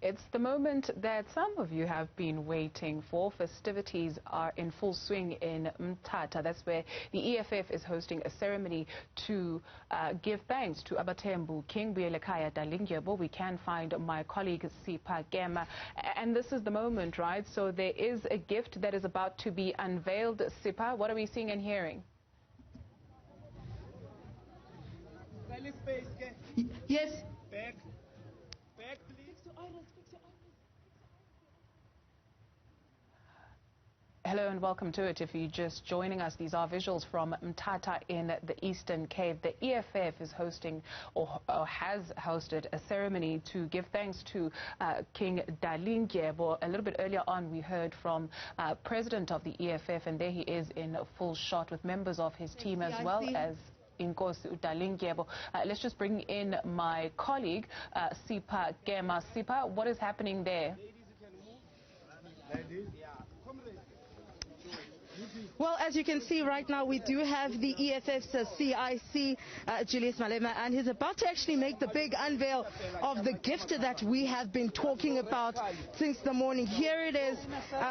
It's the moment that some of you have been waiting for. Festivities are in full swing in Mthatha. That's where the EFF is hosting a ceremony to give thanks to Abathembu King Buyelekhaya Dalidyebo. We can find my colleague Sipha Gema, and this is the moment, right? So there is a gift that is about to be unveiled. Sipha, what are we seeing and hearing? Yes. Back, please. Hello and welcome to it. If you're just joining us, these are visuals from Mthatha in the Eastern Cape. The EFF is hosting or has hosted a ceremony to give thanks to King Dalindyebo. A little bit earlier on, we heard from President of the EFF, and there he is in full shot with members of his team as well as Inkosi Dalindyebo. Let's just bring in my colleague, Sipha Gema. Sipha, what is happening there? Well, as you can see right now, we do have the EFF's CIC, Julius Malema, and he's about to actually make the big unveil of the gift that we have been talking about since the morning. Here it is,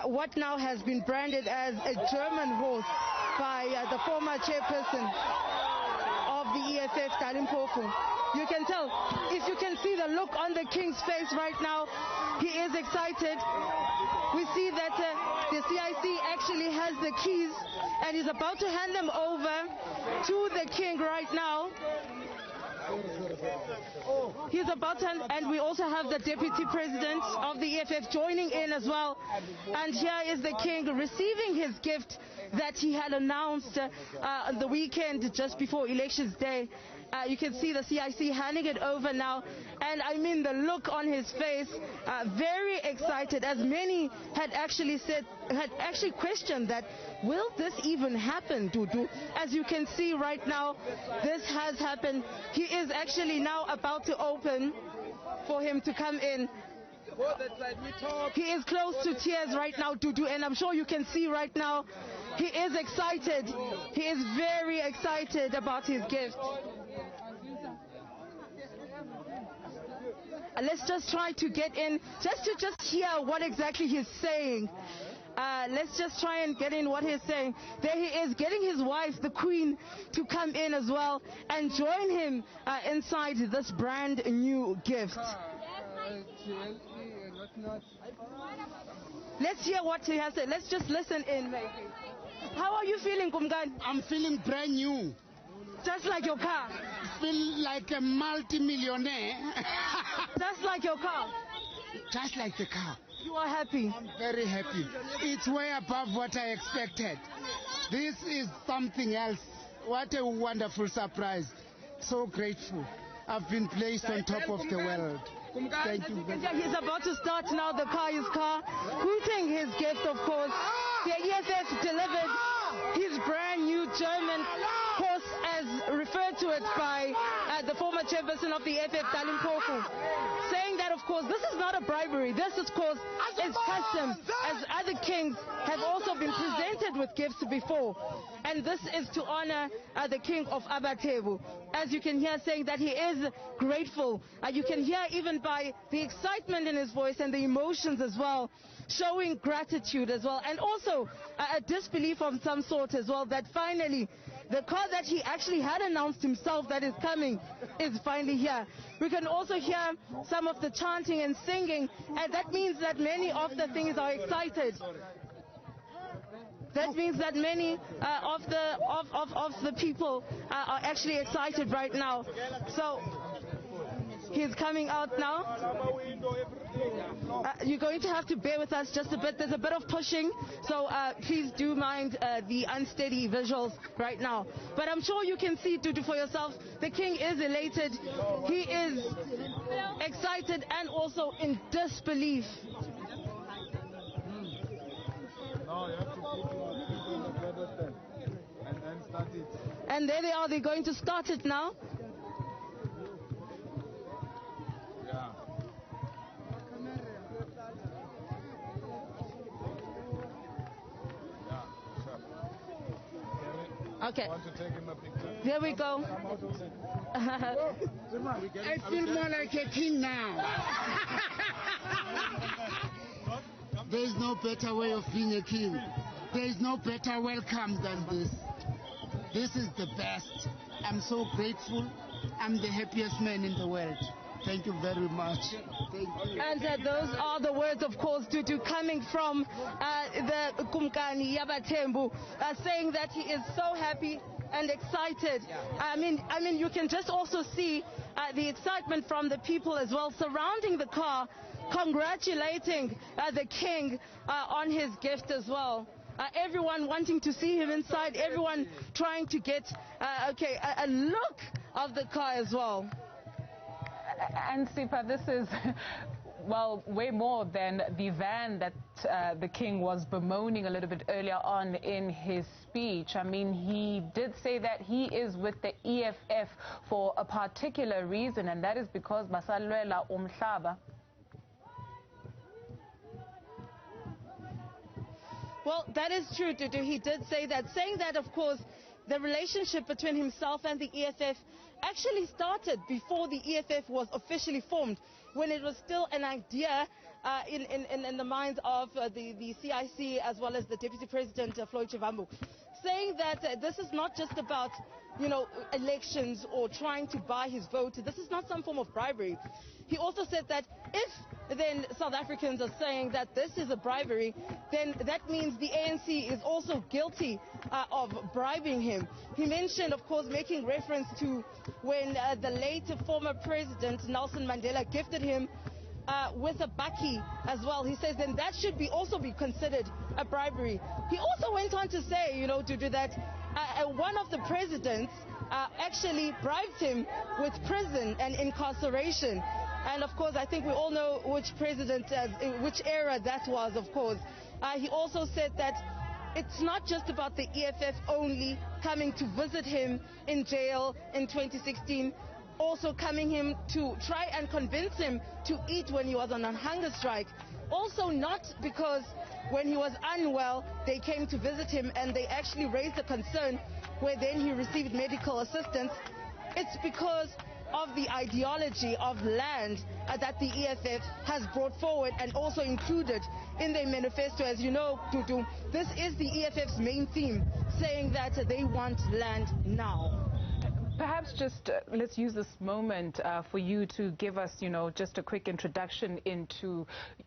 what now has been branded as a German horse by the former chairperson of the EFF, Dalindyebo. You can tell, if you can see the look on the king's face right now, he is excited. We see that the CIC actually has the keys and he's about to hand them over to the king right now. He's about to hand, and we also have the deputy president of the EFF joining in as well. And here is the king receiving his gift that he had announced on the weekend just before Elections Day. You can see the CIC handing it over now, and I mean the look on his face, very excited, as many had actually questioned that, will this even happen, Dudu? As you can see right now, this has happened. He is actually now about to open for him to come in. He is close to tears right now, Dudu, and I'm sure you can see right now, he is excited. He is very excited about his gift. Let's just try to get in, just to hear what exactly he's saying. Let's just try and get in what he's saying. There he is, getting his wife, the Queen, to come in as well and join him inside this brand new gift. Let's hear what he has said. Let's just listen in, maybe. How are you feeling, Kumgan? I'm feeling brand new. Just like your car? Feel like a multi-millionaire. Just like your car? Just like the car. You are happy? I'm very happy. It's way above what I expected. This is something else. What a wonderful surprise. So grateful. I've been placed on top of the world. Thank you. He's about to start now the car, hooting his gift, of course. The EFF delivered his brand new German horse, as referred to it by the former chairperson of the EFF, Dalindyebo, saying that, of course, this is not a bribery. This, of course, is custom, as other kings have also been presented with gifts before. And this is to honor the king of Abathembu. As you can hear, saying that he is grateful. You can hear even by the excitement in his voice and the emotions as well, showing gratitude as well, and also a disbelief of some sort as well, that finally the car that he actually had announced himself that is coming is finally here. We can also hear some of the chanting and singing, and that means that many of the things are excited. That means that many of the people are actually excited right now. So he's coming out now. You're going to have to bear with us just a bit. There's a bit of pushing, so please do mind the unsteady visuals right now. But I'm sure you can see, Dudu, for yourself. The king is elated. He is excited and also in disbelief. Now you have to put on the pedestal and then start it. And there they are. They're going to start it now. Yeah. Okay. Want to take him a picture? There we go. I feel more like a king now. There is no better way of being a king. There is no better welcome than this. This is the best. I'm so grateful. I'm the happiest man in the world. Thank you very much. Thank you. And those are the words, of course, coming from the Kumkani Abathembu, saying that he is so happy and excited. I mean, you can just also see the excitement from the people as well surrounding the car, congratulating the king on his gift as well. Everyone wanting to see him inside, everyone trying to get a look of the car as well. And Sipa, this is, well, way more than the van that the king was bemoaning a little bit earlier on in his speech. I mean, he did say that he is with the EFF for a particular reason, and that is because basalwela umhlaba. Well, that is true, Dudu. He did say that, saying that, of course, the relationship between himself and the EFF actually started before the EFF was officially formed, when it was still an idea in the minds of the CIC as well as the Deputy President Floyd Shivambu, saying that this is not just about, elections or trying to buy his vote. This is not some form of bribery. He also said that if then South Africans are saying that this is a bribery, then that means the ANC is also guilty of bribing him. He mentioned, of course, making reference to when the late former president Nelson Mandela gifted him with a bakkie as well. He says then that should also be considered a bribery. He also went on to say, to do that one of the presidents actually bribed him with prison and incarceration. And of course, I think we all know which president, which era that was, of course. He also said that it's not just about the EFF only coming to visit him in jail in 2016, also coming him to try and convince him to eat when he was on a hunger strike. Also not because when he was unwell, they came to visit him and they actually raised a concern where then he received medical assistance. It's because of the ideology of land that the EFF has brought forward and also included in their manifesto. As you know, Tutu, this is the EFF's main theme, saying that they want land now. Perhaps just let's use this moment for you to give us, just a quick introduction into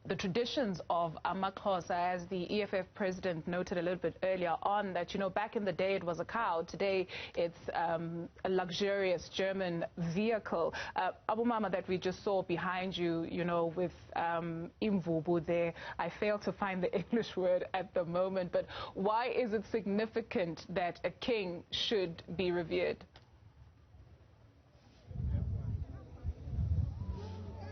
the traditions of amaXhosa. As the EFF president noted a little bit earlier on that, back in the day it was a cow. Today it's a luxurious German vehicle. Abu Mama that we just saw behind you, with imvubu there. I failed to find the English word at the moment, but why is it significant that a king should be revered?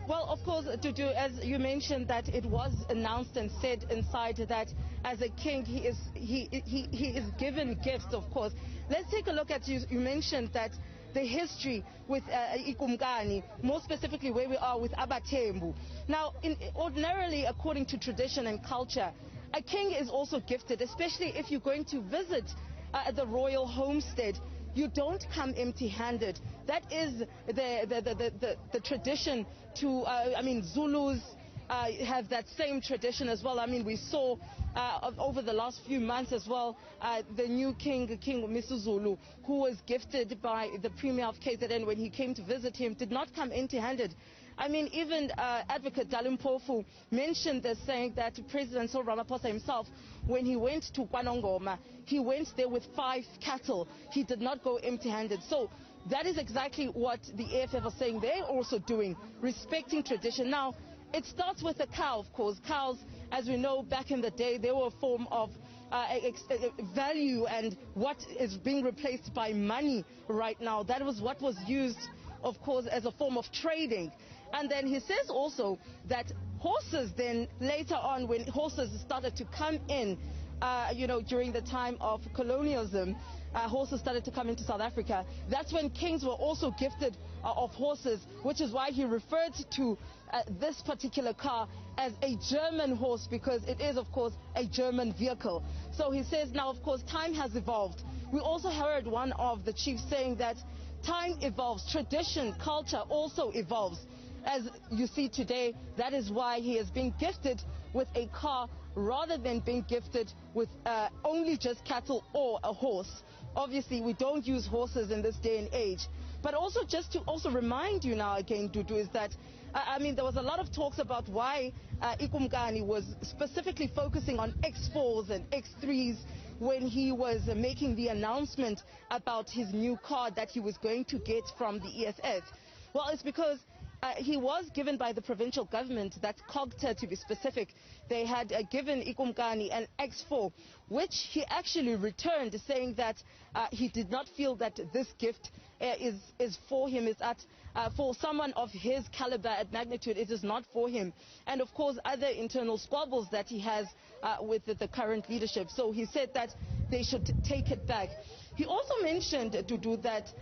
Well, of course, Dudu, as you mentioned, that it was announced and said inside that as a king he is given gifts, of course. Let's take a look at, you mentioned that the history with Ikumkani, more specifically where we are with Abathembu. Now, ordinarily, according to tradition and culture, a king is also gifted, especially if you're going to visit the royal homestead. You don't come empty-handed. That is the tradition to, Zulus have that same tradition as well. We saw over the last few months as well, the new King Misuzulu, who was gifted by the Premier of KZN when he came to visit him, did not come empty-handed. Even Advocate Dalindyebo mentioned this, saying that President Cyril Ramaphosa himself, when he went to KwaNongoma, he went there with 5 cattle. He did not go empty-handed. So that is exactly what the EFF are saying they're also doing, respecting tradition. Now, it starts with the cow, of course. Cows, as we know, back in the day, they were a form of value, and what is being replaced by money right now. That was what was used, of course, as a form of trading. And then he says also that horses then, later on, when horses started to come in, during the time of colonialism, horses started to come into South Africa. That's when kings were also gifted of horses, which is why he referred to this particular car as a German horse, because it is, of course, a German vehicle. So he says now, of course, time has evolved. We also heard one of the chiefs saying that time evolves, tradition, culture also evolves. as you see today, that is why he has been gifted with a car rather than being gifted with only just cattle or a horse. Obviously, we don't use horses in this day and age. But also, just to also remind you now again, Dudu, is that, I mean, there was a lot of talks about why Ikumkani was specifically focusing on X4s and X3s when he was making the announcement about his new car that he was going to get from the EFF. Well, it's because he was given by the provincial government, that's COGTA to be specific. They had given Ikumkani an X4, which he actually returned, saying that he did not feel that this gift is for him, is for someone of his caliber and magnitude. It is not for him. And of course, other internal squabbles that he has with the current leadership. So he said that they should take it back. He also mentioned, Dudu, that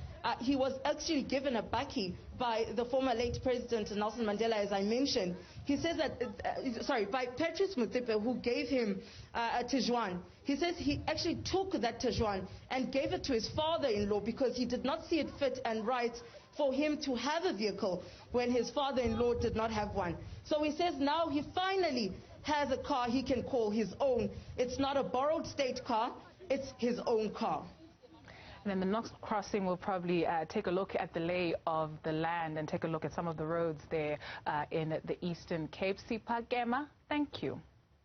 he was actually given a bakkie by the former late President Nelson Mandela, as I mentioned. He says that, by Patrice Motsepe, who gave him a Tejuan. He says he actually took that Tejuan and gave it to his father-in-law because he did not see it fit and right for him to have a vehicle when his father-in-law did not have one. So he says now he finally has a car he can call his own. It's not a borrowed state car, it's his own car. And then the next crossing will probably take a look at the lay of the land and take a look at some of the roads there in the Eastern Cape. Sipha Gema, thank you.